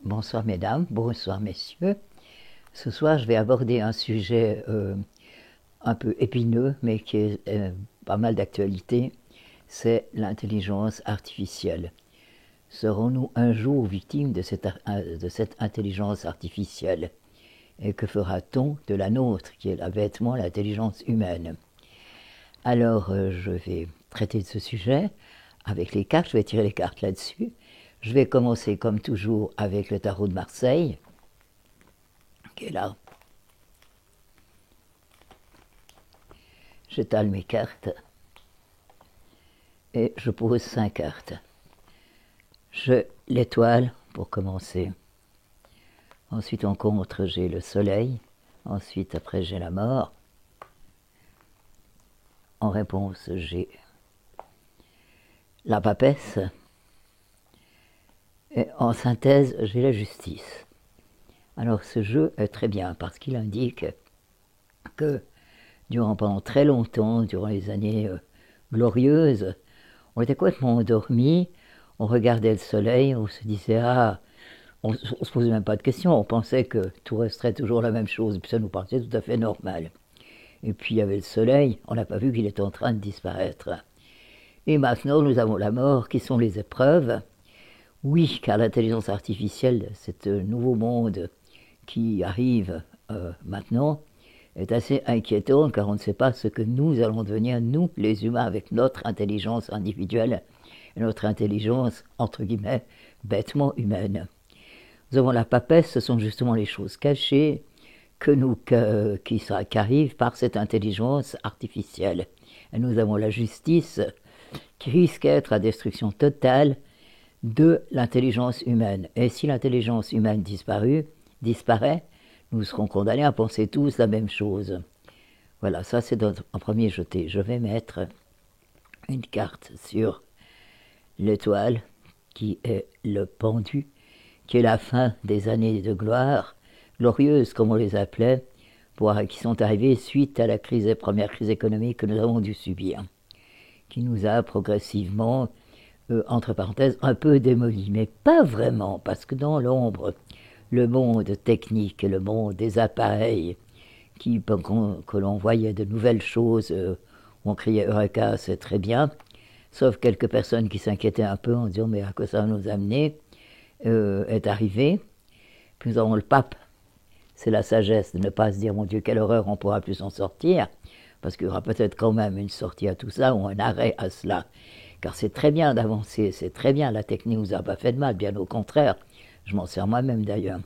Bonsoir mesdames, bonsoir messieurs. Ce soir, je vais aborder un sujet un peu épineux, mais qui est pas mal d'actualité. C'est l'intelligence artificielle. Serons-nous un jour victimes de cette intelligence artificielle? Et que fera-t-on de la nôtre, qui est bêtement l'intelligence humaine? Alors, je vais traiter de ce sujet avec les cartes. Je vais tirer les cartes là-dessus. Je vais commencer comme toujours avec le tarot de Marseille, qui est là. J'étale mes cartes et je pose 5 cartes. L'étoile pour commencer. Ensuite en contre j'ai le soleil. Ensuite après j'ai la mort. En réponse j'ai la papesse. Et en synthèse j'ai la justice. Alors ce jeu est très bien parce qu'il indique que pendant très longtemps, durant les années glorieuses, on était complètement endormis, on regardait le soleil, on se disait on se posait même pas de questions, on pensait que tout resterait toujours la même chose, et puis ça nous paraissait tout à fait normal. Et puis il y avait le soleil, on n'a pas vu qu'il était en train de disparaître. Et maintenant nous avons la mort, qui sont les épreuves. Oui, car l'intelligence artificielle, ce nouveau monde qui arrive maintenant, est assez inquiétant, car on ne sait pas ce que nous allons devenir, nous, les humains, avec notre intelligence individuelle, et notre intelligence, entre guillemets, bêtement humaine. Nous avons la papesse, ce sont justement les choses cachées qui arrivent par cette intelligence artificielle. Et nous avons la justice, qui risque d'être la destruction totale de l'intelligence humaine. Et si l'intelligence humaine disparaît, nous serons condamnés à penser tous la même chose. Voilà, ça c'est en premier jeté. Je vais mettre une carte sur l'étoile, qui est le pendu, qui est la fin des années de gloire, glorieuses comme on les appelait, qui sont arrivées suite à la première crise économique que nous avons dû subir, qui nous a progressivement, entre parenthèses, un peu démolis, mais pas vraiment, parce que dans l'ombre, le monde technique, le monde des appareils, que l'on voyait de nouvelles choses, où on criait Eureka, c'est très bien, sauf quelques personnes qui s'inquiétaient un peu en disant mais à quoi ça va nous amener, est arrivé. Puis nous avons le pape, c'est la sagesse de ne pas se dire mon Dieu quelle horreur, on pourra plus s'en sortir, parce qu'il y aura peut-être quand même une sortie à tout ça ou un arrêt à cela, car c'est très bien d'avancer, c'est très bien, la technique nous a pas fait de mal, bien au contraire. Je m'en sers moi-même d'ailleurs.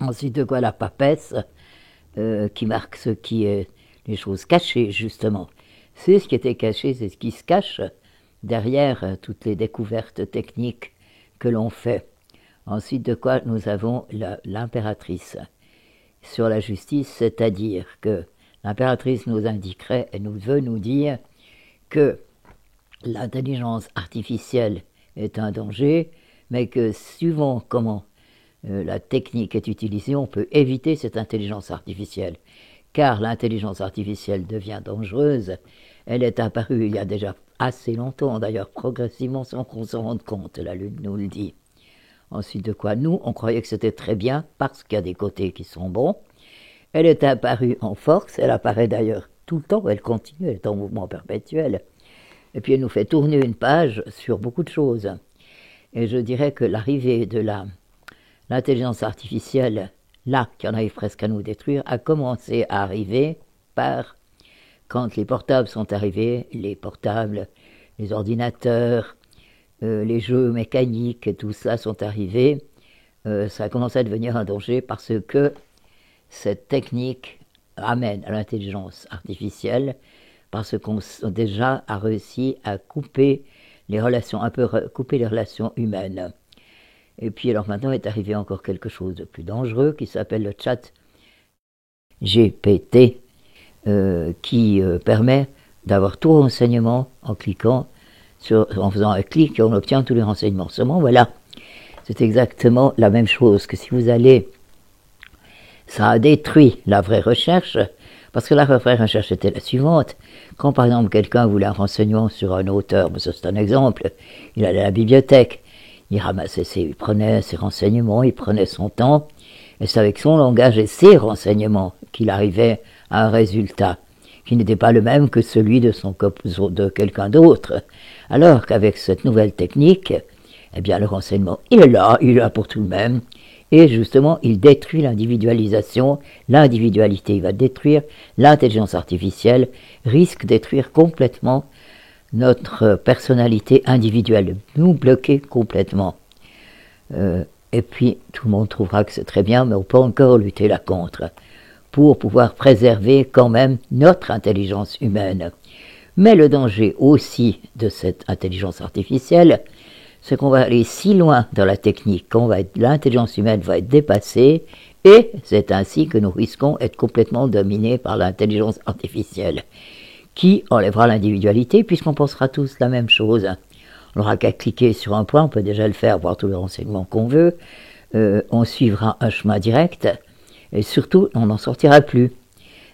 Ensuite de quoi la papesse, qui marque ce qui est les choses cachées justement. C'est ce qui était caché, c'est ce qui se cache derrière toutes les découvertes techniques que l'on fait. Ensuite de quoi nous avons l'impératrice. Sur la justice, c'est-à-dire que l'impératrice nous indiquerait et nous veut nous dire que l'intelligence artificielle est un danger, mais que suivant comment la technique est utilisée, on peut éviter cette intelligence artificielle. Car l'intelligence artificielle devient dangereuse. Elle est apparue il y a déjà assez longtemps, d'ailleurs progressivement sans qu'on s'en rende compte, la Lune nous le dit. Ensuite de quoi, nous, on croyait que c'était très bien, parce qu'il y a des côtés qui sont bons. Elle est apparue en force, elle apparaît d'ailleurs tout le temps, elle continue, elle est en mouvement perpétuel. Et puis elle nous fait tourner une page sur beaucoup de choses. Et je dirais que l'arrivée de l'intelligence artificielle, là, qui en arrive presque à nous détruire, a commencé à arriver quand les portables sont arrivés, les ordinateurs, les jeux mécaniques et tout ça sont arrivés. Ça a commencé à devenir un danger parce que cette technique amène à l'intelligence artificielle, parce qu'on déjà a réussi à couper les relations humaines. Et puis alors maintenant est arrivé encore quelque chose de plus dangereux qui s'appelle le chat GPT, qui permet d'avoir tout renseignement en faisant un clic et on obtient tous les renseignements. Seulement voilà, c'est exactement la même chose que si vous allez, ça a détruit la vraie recherche, parce que la vraie recherche était la suivante. Quand par exemple quelqu'un voulait un renseignement sur un auteur, c'est un exemple, il allait à la bibliothèque, il prenait ses renseignements, il prenait son temps, et c'est avec son langage et ses renseignements qu'il arrivait à un résultat qui n'était pas le même que celui de quelqu'un d'autre. Alors qu'avec cette nouvelle technique, eh bien le renseignement, il est là pour tout le même, et justement il détruit l'individualisation, l'individualité, il va détruire l'intelligence artificielle, risque de détruire complètement notre personnalité individuelle, nous bloquer complètement. Et puis tout le monde trouvera que c'est très bien, mais on peut encore lutter là contre, pour pouvoir préserver quand même notre intelligence humaine. Mais le danger aussi de cette intelligence artificielle, c'est qu'on va aller si loin dans la technique, l'intelligence humaine va être dépassée, et c'est ainsi que nous risquons d'être complètement dominés par l'intelligence artificielle, qui enlèvera l'individualité, puisqu'on pensera tous la même chose. On n'aura qu'à cliquer sur un point, on peut déjà le faire, voir tous les renseignements qu'on veut, on suivra un chemin direct, et surtout, on n'en sortira plus.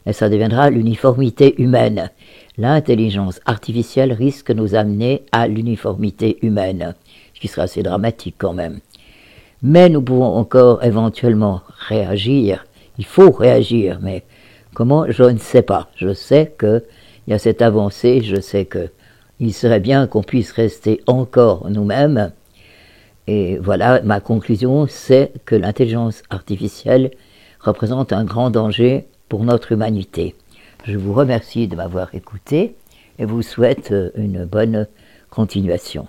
Et ça deviendra l'uniformité humaine. L'intelligence artificielle risque de nous amener à l'uniformité humaine, ce qui sera assez dramatique quand même. Mais nous pouvons encore éventuellement réagir. Il faut réagir, mais comment, je ne sais pas. Je sais qu'il y a cette avancée, je sais qu'il serait bien qu'on puisse rester encore nous-mêmes. Et voilà, ma conclusion, c'est que l'intelligence artificielle représente un grand danger pour notre humanité. Je vous remercie de m'avoir écouté et vous souhaite une bonne continuation.